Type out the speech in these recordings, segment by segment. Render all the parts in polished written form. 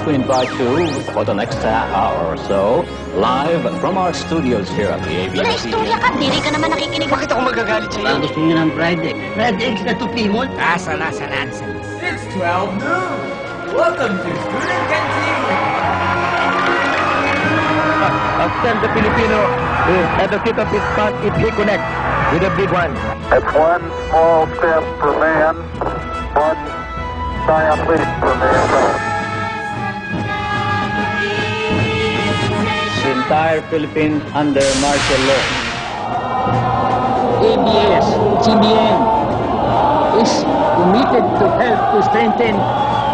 to invite you for the next hour or so, live from our studios here at the ABS. Ina-istorya ka, dili ka naman nakikinig. Bakit ako magagalit sa'yo? Gusto niyo ng fried egg. Fried eggs na tupimol? Sa nonsense. It's 12 noon. Welcome to Student Canteen. Send the Filipino at the tip of his tongue if he connects with a big one. It's one small step for man, one giant leap for mankind. The entire Philippines under martial law. ABS, CBN is committed to help to strengthen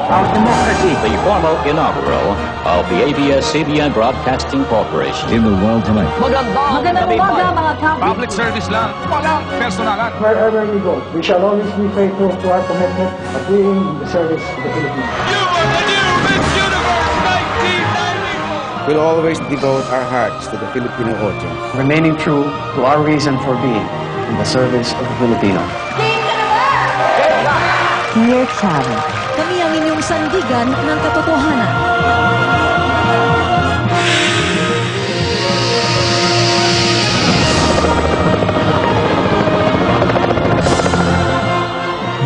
our democracy. The formal inaugural of the ABS-CBN Broadcasting Corporation. In the world tonight. Magandang umaga, mga kapit. Public service lang. Walang personalan. Wherever we go, we shall always be faithful to our commitment of being in the service of the Philippines. You are the new Miss Universe 1994! We'll always devote our hearts to the Filipino audience. Remaining true to our reason for being in the service of the Filipino. Dear Charo, kami ang inyong sandigan ng katotohanan.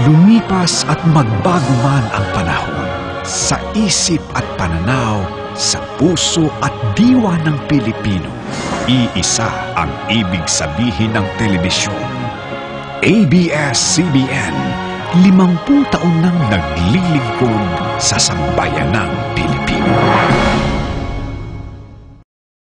Lumipas at magbago man ang panahon, sa isip at pananaw, sa puso at diwa ng Pilipino, iisa ang ibig sabihin ng telebisyon. ABS-CBN, 50 taon nang naglilingkod sa sambayanang Pilipino.